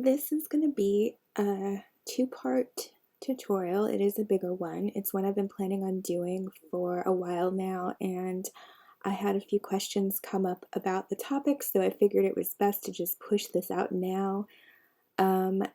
This is going to be a two-part tutorial. It is a bigger one. It's one I've been planning on doing for a while now, and I had a few questions come up about the topic, so I figured it was best to just push this out now.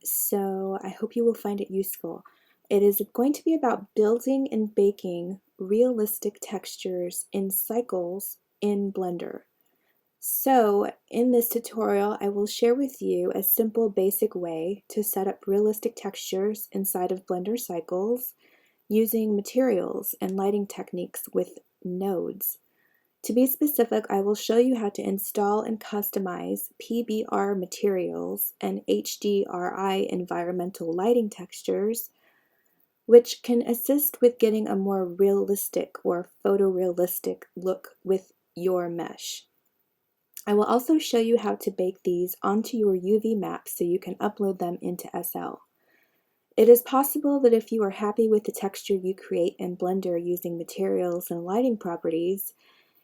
So I hope you will find it useful. It is going to be about building and baking realistic textures in cycles in Blender. So in this tutorial, I will share with you a simple basic way to set up realistic textures inside of Blender cycles using materials and lighting techniques with nodes. To be specific, I will show you how to install and customize PBR materials and HDRI environmental lighting textures, which can assist with getting a more realistic or photorealistic look with your mesh. I will also show you how to bake these onto your UV maps so you can upload them into SL. It is possible that if you are happy with the texture you create in Blender using materials and lighting properties,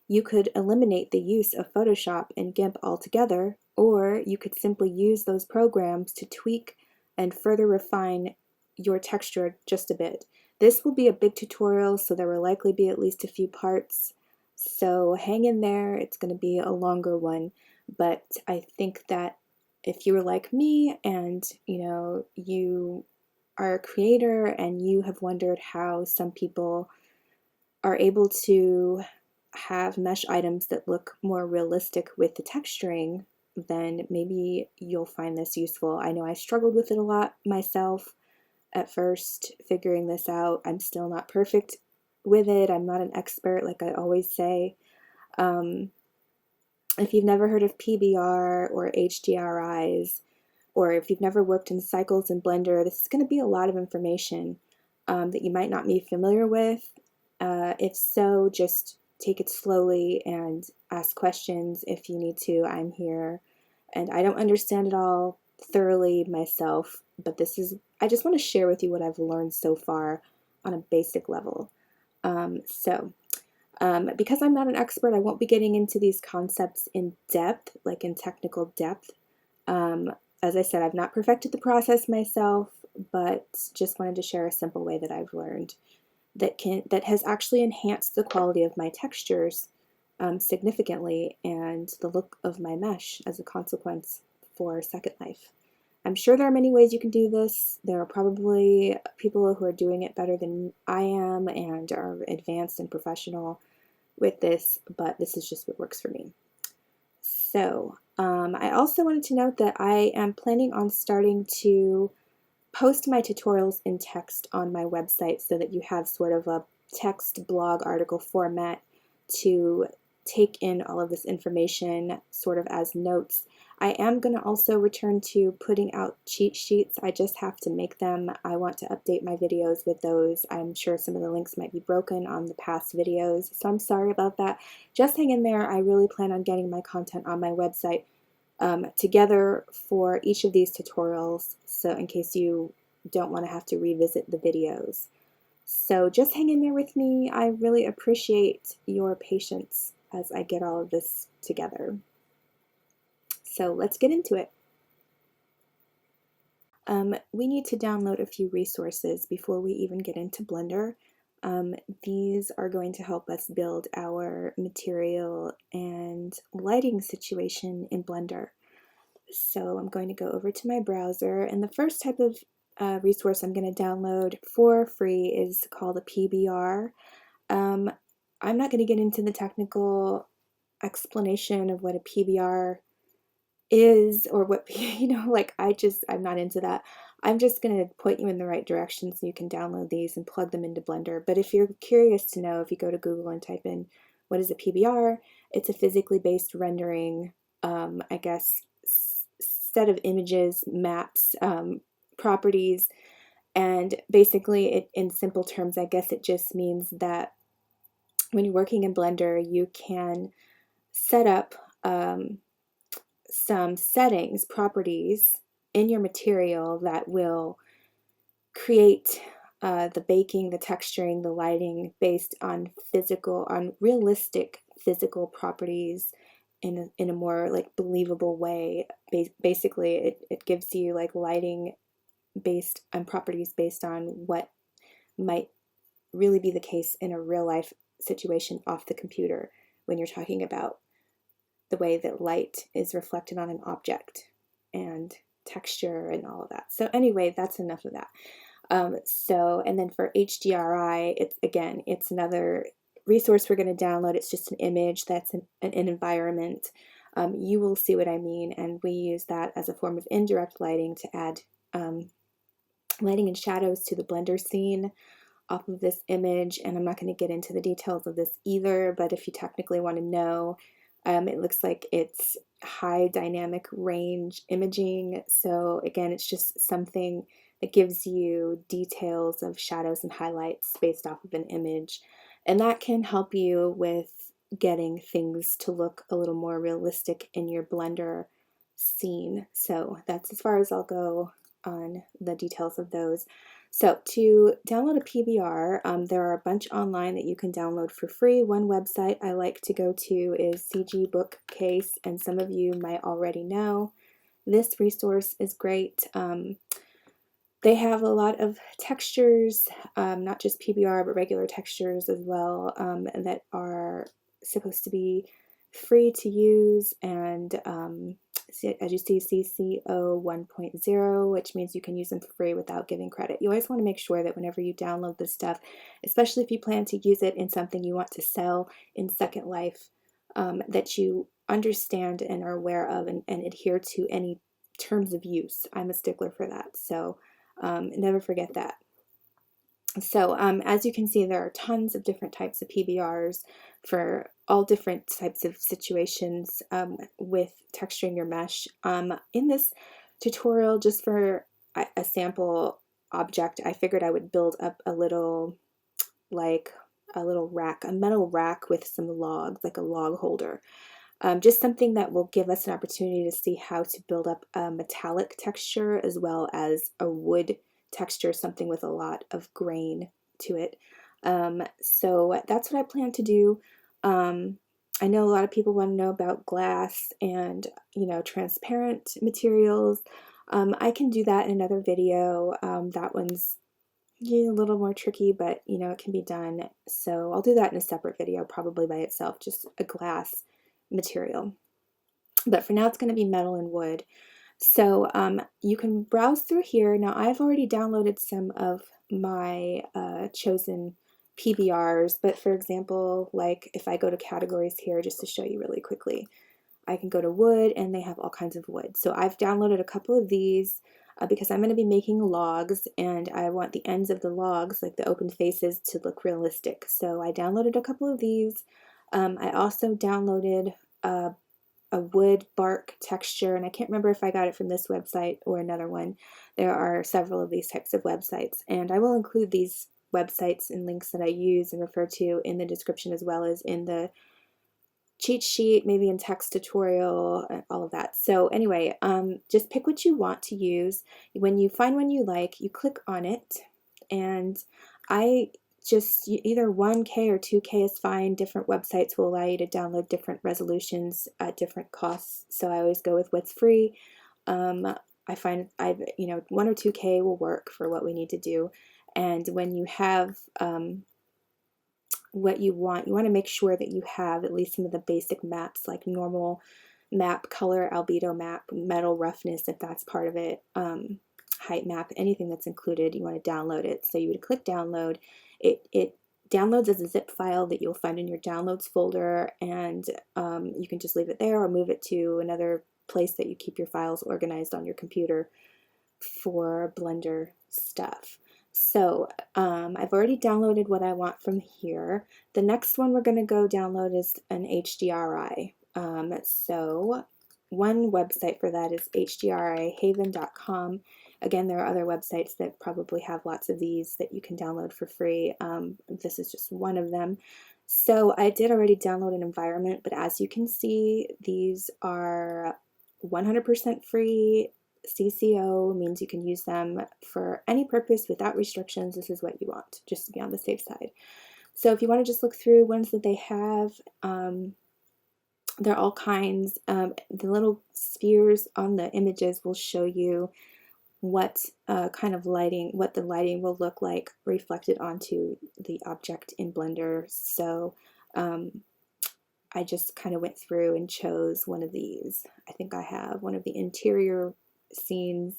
you could eliminate the use of Photoshop and GIMP altogether, or you could simply use those programs to tweak and further refine your texture just a bit. This will be a big tutorial, so there will likely be at least a few parts. So hang in there, it's going to be a longer one, but I think that if you were like me and you are a creator and you have wondered how some people are able to have mesh items that look more realistic with the texturing, then maybe you'll find this useful. I know I struggled with it a lot myself at first, figuring this out. I'm still not perfect with it. I'm not an expert, like I always say. If you've never heard of PBR or HDRIs, or if you've never worked in cycles in Blender, this is going to be a lot of information that you might not be familiar with. If so, just take it slowly and ask questions if you need to. I'm here, and I don't understand it all thoroughly myself, but I just want to share with you what I've learned so far on a basic level. Because I'm not an expert, I won't be getting into these concepts in depth, like in technical depth. As I said, I've not perfected the process myself, but just wanted to share a simple way that I've learned that has actually enhanced the quality of my textures significantly, and the look of my mesh as a consequence for Second Life. I'm sure there are many ways you can do this. There are probably people who are doing it better than I am and are advanced and professional with this, but this is just what works for me. So I also wanted to note that I am planning on starting to post my tutorials in text on my website so that you have sort of a text blog article format to take in all of this information sort of as notes. I am going to also return to putting out cheat sheets. I just have to make them. I want to update my videos with those. I'm sure some of the links might be broken on the past videos, so I'm sorry about that. Just hang in there. I really plan on getting my content on my website together for each of these tutorials, so in case you don't want to have to revisit the videos. So just hang in there with me. I really appreciate your patience as I get all of this together. So let's get into it. We need to download a few resources before we even get into Blender. These are going to help us build our material and lighting situation in Blender. So I'm going to go over to my browser, and the first type of resource I'm going to download for free is called a PBR. I'm not going to get into the technical explanation of what a PBR is or what, I'm not into that. I'm just going to point you in the right direction so you can download these and plug them into Blender. But if you're curious to know, if you go to Google and type in what is a PBR, it's a physically based rendering, I guess, set of images, maps, properties, and basically it, in simple terms, I guess it just means that when you're working in Blender, you can set up some settings, properties in your material that will create the baking, the texturing, the lighting based on realistic physical properties in a more like believable way. Basically, it gives you like lighting based on properties based on what might really be the case in a real life situation off the computer when you're talking about the way that light is reflected on an object and texture and all of that. So anyway, that's enough of that. And then for HDRI, it's another resource we're going to download. It's just an image that's an environment. You will see what I mean, and we use that as a form of indirect lighting to add lighting and shadows to the Blender scene off of this image. And I'm not going to get into the details of this either, but if you technically want to know, it looks like it's high dynamic range imaging. So again, it's just something that gives you details of shadows and highlights based off of an image. And that can help you with getting things to look a little more realistic in your Blender scene. So that's as far as I'll go on the details of those. So to download a PBR, there are a bunch online that you can download for free. One website I like to go to is cjlGS, and some of you might already know. This resource is great. They have a lot of textures, not just PBR, but regular textures as well, that are supposed to be free to use, and as you see, CC0 1.0, which means you can use them for free without giving credit. You always want to make sure that whenever you download this stuff, especially if you plan to use it in something you want to sell in Second Life, that you understand and are aware of and adhere to any terms of use. I'm a stickler for that, so never forget that. So as you can see, there are tons of different types of PBRs for all different types of situations with texturing your mesh. In this tutorial, just for a sample object, I figured I would build up a little rack, a metal rack with some logs, like a log holder. Just something that will give us an opportunity to see how to build up a metallic texture as well as a wood texture, something with a lot of grain to it. So that's what I plan to do. I know a lot of people want to know about glass and, transparent materials. I can do that in another video. That one's a little more tricky, but it can be done. So I'll do that in a separate video, probably by itself, just a glass material. But for now, it's going to be metal and wood. So you can browse through here. Now, I've already downloaded some of my chosen PBRs, but for example, like if I go to categories here, just to show you really quickly, I can go to wood and they have all kinds of wood. So I've downloaded a couple of these because I'm going to be making logs and I want the ends of the logs, like the open faces, to look realistic. So I downloaded a couple of these. I also downloaded a wood bark texture, and I can't remember if I got it from this website or another one. There are several of these types of websites, and I will include these websites and links that I use and refer to in the description, as well as in the cheat sheet, maybe in text tutorial, all of that. So anyway, just pick what you want to use. When you find one you like, you click on it, and either 1K or 2K is fine. Different websites will allow you to download different resolutions at different costs, so I always go with what's free. I find 1 or 2K will work for what we need to do. And when you have what you want to make sure that you have at least some of the basic maps, like normal map, color, albedo map, metal roughness, if that's part of it, height map, anything that's included, you want to download it. So you would click download. It downloads as a zip file that you'll find in your downloads folder, and you can just leave it there or move it to another place that you keep your files organized on your computer for Blender stuff. So I've already downloaded what I want from here. The next one we're going to go download is an HDRI. So one website for that is hdrihaven.com. Again, there are other websites that probably have lots of these that you can download for free. This is just one of them. So I did already download an environment, but as you can see, these are 100% free. CC0 means you can use them for any purpose without restrictions. This is what you want, just to be on the safe side. So if you want to just look through ones that they have, There are all kinds. The little spheres on the images will show you what kind of lighting, what the lighting will look like reflected onto the object in Blender. So I just kind of went through and chose one of these. I think I have one of the interior scenes,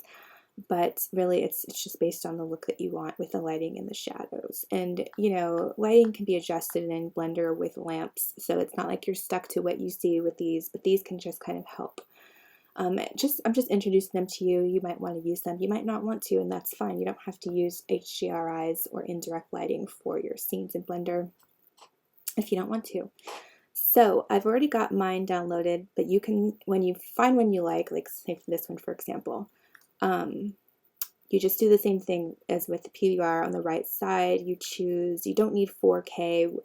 but really it's just based on the look that you want with the lighting and the shadows. And you know, lighting can be adjusted in Blender with lamps, so it's not like you're stuck to what you see with these, but these can just kind of help. I'm just introducing them to you. You might want to use them, you might not want to, and that's fine. You don't have to use HDRIs or indirect lighting for your scenes in Blender if you don't want to. So I've already got mine downloaded, but you can, when you find one you like say for this one for example, you just do the same thing as with the PBR. On the right side you choose, you don't need 4K,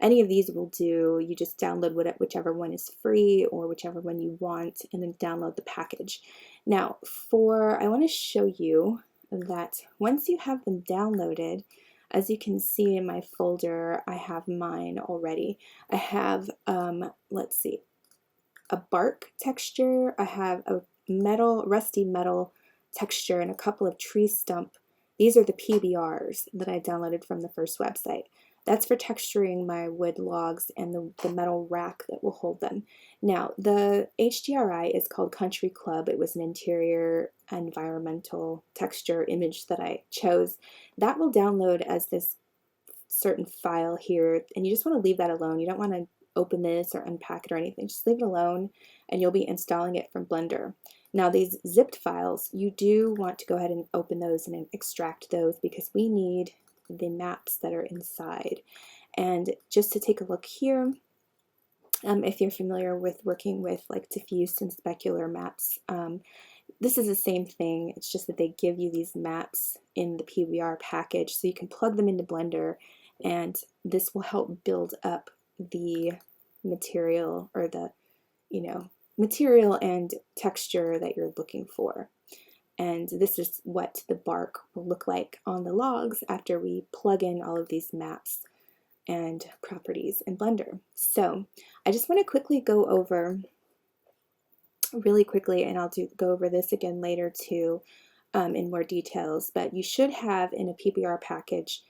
any of these will do. You just download whichever one is free or whichever one you want, and then download the package. Now I want to show you that once you have them downloaded, as you can see in my folder, I have mine already. I have, let's see, a bark texture, I have a rusty metal texture, and a couple of tree stump. These are the PBRs that I downloaded from the first website. That's for texturing my wood logs and the metal rack that will hold them. Now, the HDRI is called Country Club. It was an interior environmental texture image that I chose. That will download as this certain file here, and you just want to leave that alone. You don't want to open this or unpack it or anything. Just leave it alone, and you'll be installing it from Blender. Now, these zipped files, you do want to go ahead and open those and extract those, because we need the maps that are inside. And just to take a look here, if you're familiar with working with like diffuse and specular maps, this is the same thing. It's just that they give you these maps in the PBR package, so you can plug them into Blender, and this will help build up the material, or the, you know, material and texture that you're looking for. And this is what the bark will look like on the logs after we plug in all of these maps and properties in Blender. So I just want to quickly go over really quickly, and I'll go over this again later too in more details, but you should have in a PBR package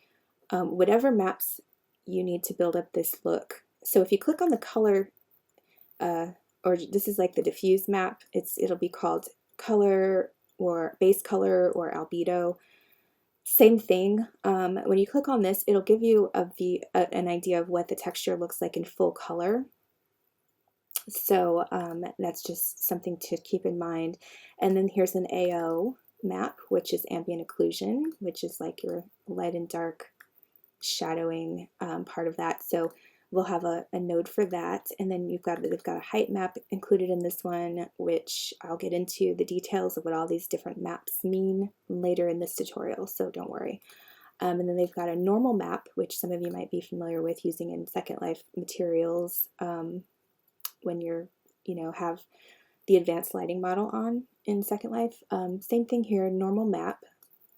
whatever maps you need to build up this look. So if you click on the color, or this is like the diffuse map, it'll be called color or base color or albedo. Same thing. When you click on this, it'll give you an idea of what the texture looks like in full color. So that's just something to keep in mind. And then here's an AO map, which is ambient occlusion, which is like your light and dark shadowing part of that. So we'll have a node for that. And then they've got a height map included in this one, which I'll get into the details of what all these different maps mean later in this tutorial, so don't worry. And then they've got a normal map, which some of you might be familiar with using in Second Life materials when you're, have the advanced lighting model on in Second Life. Same thing here, normal map,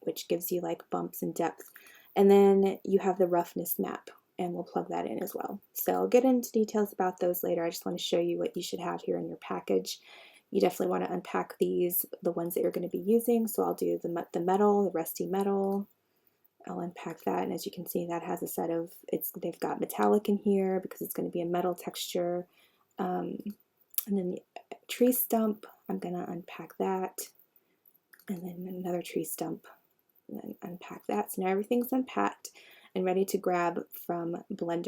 which gives you like bumps and depth. And then you have the roughness map, and we'll plug that in as well. So I'll get into details about those later. I just want to show you what you should have here in your package. You definitely want to unpack these, the ones that you're going to be using. So I'll do the metal, the rusty metal. I'll unpack that, and as you can see, that has a set of, they've got metallic in here because it's going to be a metal texture. And then the tree stump, I'm going to unpack that, and then another tree stump, and then unpack that. So now everything's unpacked and ready to grab from Blender.